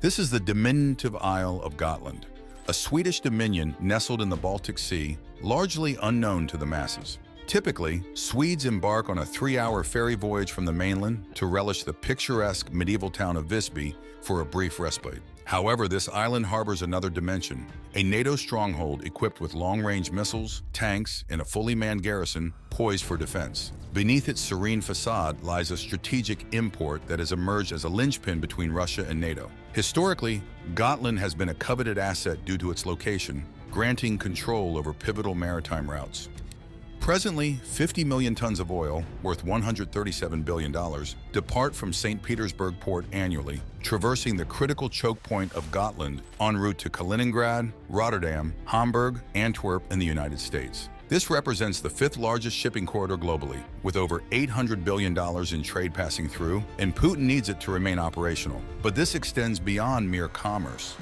This is the diminutive Isle of Gotland, a Swedish dominion nestled in the Baltic Sea, largely unknown to the masses. Typically, Swedes embark on a 3-hour ferry voyage from the mainland to relish the picturesque medieval town of Visby for a brief respite. However, this island harbors another dimension, a NATO stronghold equipped with long-range missiles, tanks, and a fully manned garrison poised for defense. Beneath its serene facade lies a strategic import that has emerged as a linchpin between Russia and NATO. Historically, Gotland has been a coveted asset due to its location, granting control over pivotal maritime routes. Presently, 50 million tons of oil, worth $137 billion, depart from St. Petersburg port annually, traversing the critical choke point of Gotland en route to Kaliningrad, Rotterdam, Hamburg, Antwerp, and the United States. This represents the 5th largest shipping corridor globally, with over $800 billion in trade passing through, and Putin needs it to remain operational. But this extends beyond mere commerce.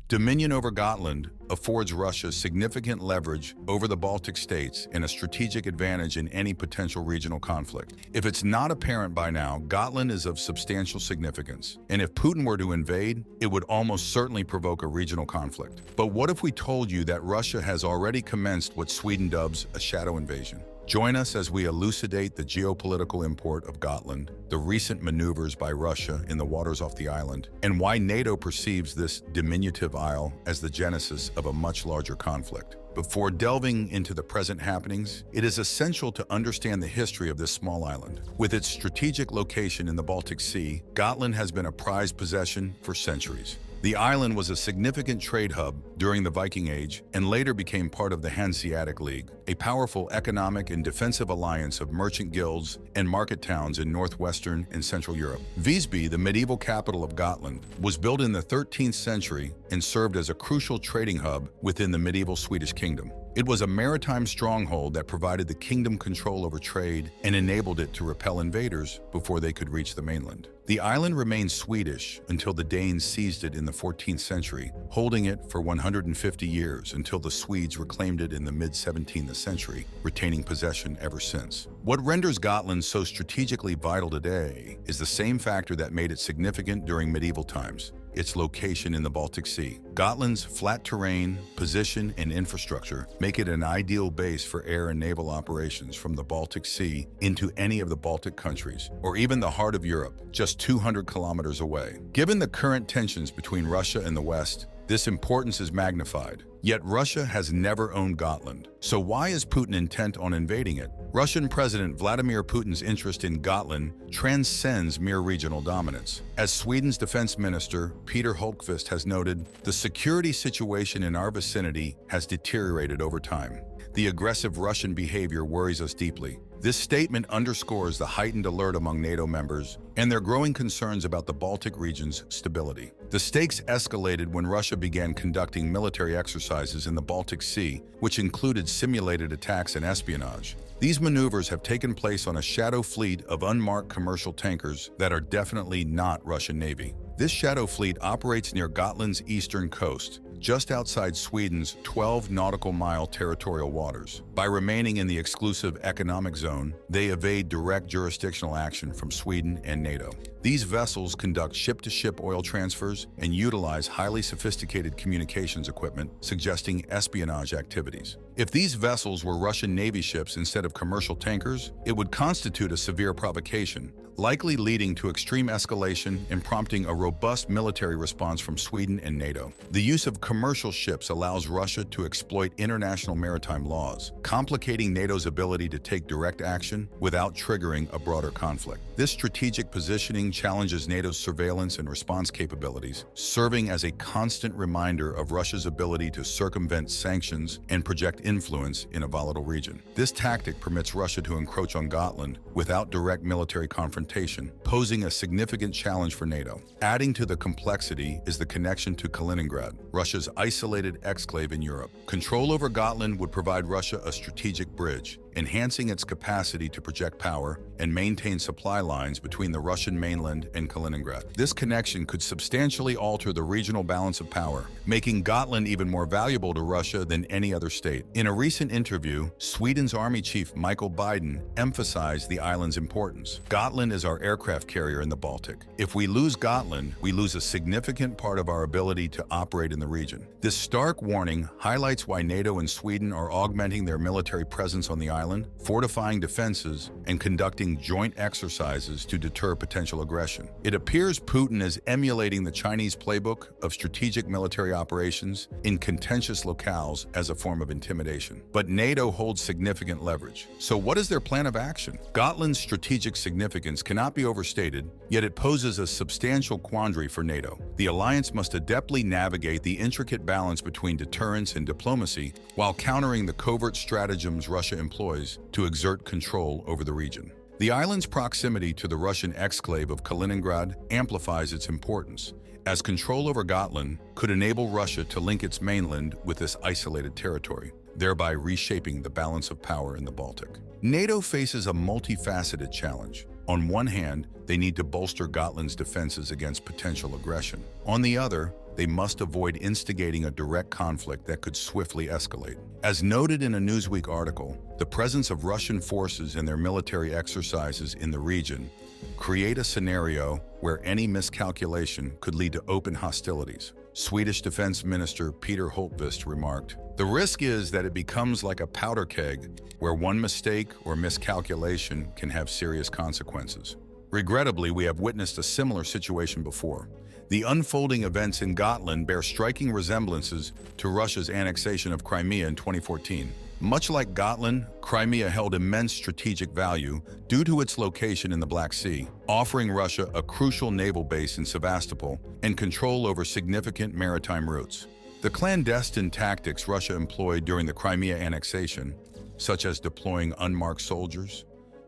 Dominion over Gotland affords Russia significant leverage over the Baltic states and a strategic advantage in any potential regional conflict. If it's not apparent by now, Gotland is of substantial significance, and if Putin were to invade, it would almost certainly provoke a regional conflict. But what if we told you that Russia has already commenced what Sweden dubs a shadow invasion? Join us as we elucidate the geopolitical import of Gotland, the recent maneuvers by Russia in the waters off the island, and why NATO perceives this diminutive isle as the genesis of a much larger conflict. Before delving into the present happenings, it is essential to understand the history of this small island. With its strategic location in the Baltic Sea, Gotland has been a prized possession for centuries. The island was a significant trade hub during the Viking Age and later became part of the Hanseatic League, a powerful economic and defensive alliance of merchant guilds and market towns in northwestern and central Europe. Visby, the medieval capital of Gotland, was built in the 13th century and served as a crucial trading hub within the medieval Swedish kingdom. It was a maritime stronghold that provided the kingdom control over trade and enabled it to repel invaders before they could reach the mainland. The island remained Swedish until the Danes seized it in the 14th century, holding it for 150 years until the Swedes reclaimed it in the mid-17th century, retaining possession ever since. What renders Gotland so strategically vital today is the same factor that made it significant during medieval times: its location in the Baltic Sea. Gotland's flat terrain, position, and infrastructure make it an ideal base for air and naval operations from the Baltic Sea into any of the Baltic countries, or even the heart of Europe, just 200 kilometers away. Given the current tensions between Russia and the West, this importance is magnified. Yet Russia has never owned Gotland. So why is Putin intent on invading it? Russian President Vladimir Putin's interest in Gotland transcends mere regional dominance. As Sweden's defense minister, Peter Hultqvist, has noted, the security situation in our vicinity has deteriorated over time. The aggressive Russian behavior worries us deeply. This statement underscores the heightened alert among NATO members and their growing concerns about the Baltic region's stability. The stakes escalated when Russia began conducting military exercises in the Baltic Sea, which included simulated attacks and espionage. These maneuvers have taken place on a shadow fleet of unmarked commercial tankers that are definitely not Russian Navy. This shadow fleet operates near Gotland's eastern coast, just outside Sweden's 12 nautical mile territorial waters. By remaining in the exclusive economic zone, they evade direct jurisdictional action from Sweden and NATO. These vessels conduct ship-to-ship oil transfers and utilize highly sophisticated communications equipment, suggesting espionage activities. If these vessels were Russian Navy ships instead of commercial tankers, it would constitute a severe provocation, likely leading to extreme escalation and prompting a robust military response from Sweden and NATO. The use of commercial ships allows Russia to exploit international maritime laws, complicating NATO's ability to take direct action without triggering a broader conflict. This strategic positioning challenges NATO's surveillance and response capabilities, serving as a constant reminder of Russia's ability to circumvent sanctions and project influence in a volatile region. This tactic permits Russia to encroach on Gotland without direct military confrontation, posing a significant challenge for NATO. Adding to the complexity is the connection to Kaliningrad, Russia's isolated exclave in Europe. Control over Gotland would provide Russia a strategic bridge, enhancing its capacity to project power and maintain supply lines between the Russian mainland and Kaliningrad. This connection could substantially alter the regional balance of power, making Gotland even more valuable to Russia than any other state. In a recent interview, Sweden's Army Chief Michael Biden emphasized the island's importance. Gotland is our aircraft carrier in the Baltic. If we lose Gotland, we lose a significant part of our ability to operate in the region. This stark warning highlights why NATO and Sweden are augmenting their military presence on the island, fortifying defenses, and conducting joint exercises to deter potential aggression. It appears Putin is emulating the Chinese playbook of strategic military operations in contentious locales as a form of intimidation. But NATO holds significant leverage. So what is their plan of action? Gotland's strategic significance cannot be overstated, yet it poses a substantial quandary for NATO. The alliance must adeptly navigate the intricate balance between deterrence and diplomacy while countering the covert stratagems Russia employs to exert control over the region. The island's proximity to the Russian exclave of Kaliningrad amplifies its importance, as control over Gotland could enable Russia to link its mainland with this isolated territory, thereby reshaping the balance of power in the Baltic. NATO faces a multifaceted challenge. On one hand, they need to bolster Gotland's defenses against potential aggression. On the other, they must avoid instigating a direct conflict that could swiftly escalate. As noted in a Newsweek article, the presence of Russian forces and their military exercises in the region create a scenario where any miscalculation could lead to open hostilities. Swedish Defense Minister Peter Hultqvist remarked, "The risk is that it becomes like a powder keg, where one mistake or miscalculation can have serious consequences." Regrettably, we have witnessed a similar situation before. The unfolding events in Gotland bear striking resemblances to Russia's annexation of Crimea in 2014. Much like Gotland, Crimea held immense strategic value due to its location in the Black Sea, offering Russia a crucial naval base in Sevastopol and control over significant maritime routes. The clandestine tactics Russia employed during the Crimea annexation, such as deploying unmarked soldiers,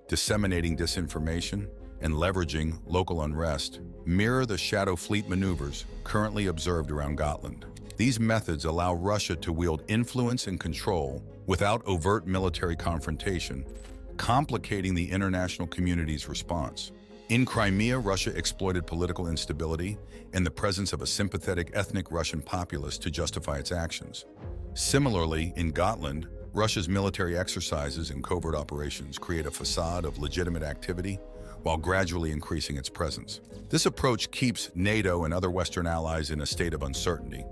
disseminating disinformation, and leveraging local unrest, mirror the shadow fleet maneuvers currently observed around Gotland. These methods allow Russia to wield influence and control without overt military confrontation, complicating the international community's response. In Crimea, Russia exploited political instability and the presence of a sympathetic ethnic Russian populace to justify its actions. Similarly, in Gotland, Russia's military exercises and covert operations create a facade of legitimate activity while gradually increasing its presence. This approach keeps NATO and other Western allies in a state of uncertainty,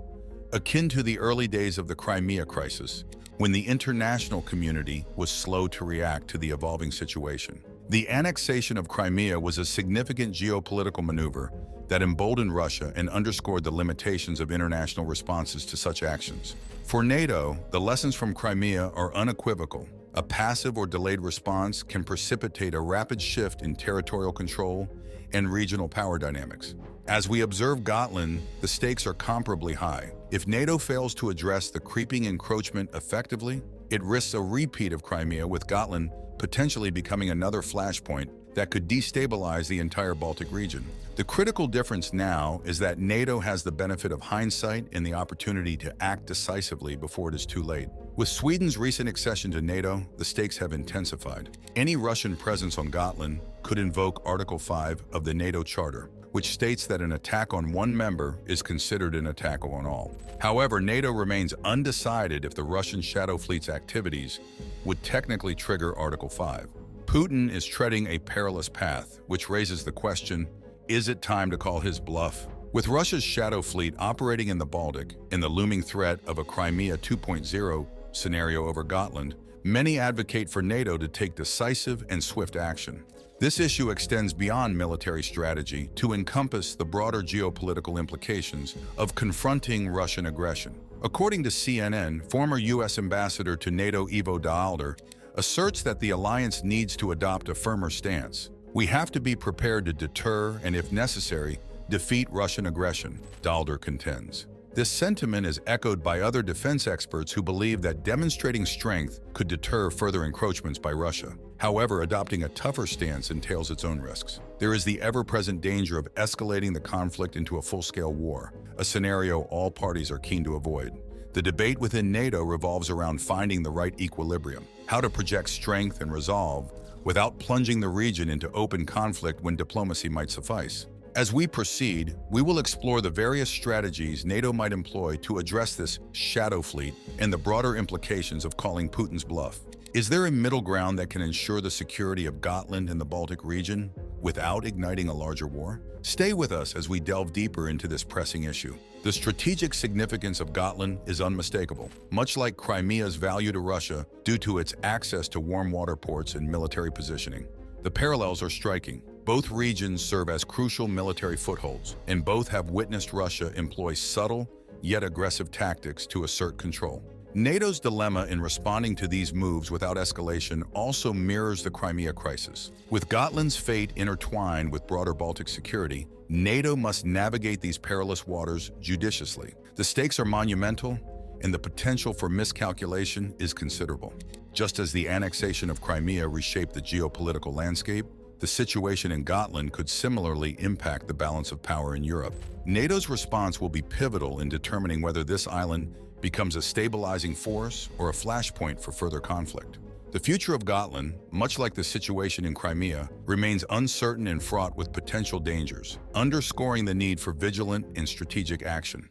akin to the early days of the Crimea crisis, when the international community was slow to react to the evolving situation. The annexation of Crimea was a significant geopolitical maneuver that emboldened Russia and underscored the limitations of international responses to such actions. For NATO, the lessons from Crimea are unequivocal. A passive or delayed response can precipitate a rapid shift in territorial control and regional power dynamics. As we observe Gotland, the stakes are comparably high. If NATO fails to address the creeping encroachment effectively, it risks a repeat of Crimea, with Gotland potentially becoming another flashpoint that could destabilize the entire Baltic region. The critical difference now is that NATO has the benefit of hindsight and the opportunity to act decisively before it is too late. With Sweden's recent accession to NATO, the stakes have intensified. Any Russian presence on Gotland could invoke Article 5 of the NATO Charter, which states that an attack on one member is considered an attack on all. However, NATO remains undecided if the Russian Shadow Fleet's activities would technically trigger Article 5. Putin is treading a perilous path, which raises the question, is it time to call his bluff? With Russia's Shadow Fleet operating in the Baltic and the looming threat of a Crimea 2.0 scenario over Gotland, many advocate for NATO to take decisive and swift action. This issue extends beyond military strategy to encompass the broader geopolitical implications of confronting Russian aggression. According to CNN, former U.S. Ambassador to NATO Ivo Daalder asserts that the alliance needs to adopt a firmer stance. "We have to be prepared to deter and, if necessary, defeat Russian aggression," Daalder contends. This sentiment is echoed by other defense experts who believe that demonstrating strength could deter further encroachments by Russia. However, adopting a tougher stance entails its own risks. There is the ever-present danger of escalating the conflict into a full-scale war, a scenario all parties are keen to avoid. The debate within NATO revolves around finding the right equilibrium, how to project strength and resolve without plunging the region into open conflict when diplomacy might suffice. As we proceed, we will explore the various strategies NATO might employ to address this shadow fleet and the broader implications of calling Putin's bluff. Is there a middle ground that can ensure the security of Gotland and the Baltic region without igniting a larger war? Stay with us as we delve deeper into this pressing issue. The strategic significance of Gotland is unmistakable, much like Crimea's value to Russia due to its access to warm water ports and military positioning. The parallels are striking. Both regions serve as crucial military footholds, and both have witnessed Russia employ subtle yet aggressive tactics to assert control. NATO's dilemma in responding to these moves without escalation also mirrors the Crimea crisis. With Gotland's fate intertwined with broader Baltic security, NATO must navigate these perilous waters judiciously. The stakes are monumental, and the potential for miscalculation is considerable. Just as the annexation of Crimea reshaped the geopolitical landscape, the situation in Gotland could similarly impact the balance of power in Europe. NATO's response will be pivotal in determining whether this island becomes a stabilizing force or a flashpoint for further conflict. The future of Gotland, much like the situation in Crimea, remains uncertain and fraught with potential dangers, underscoring the need for vigilant and strategic action.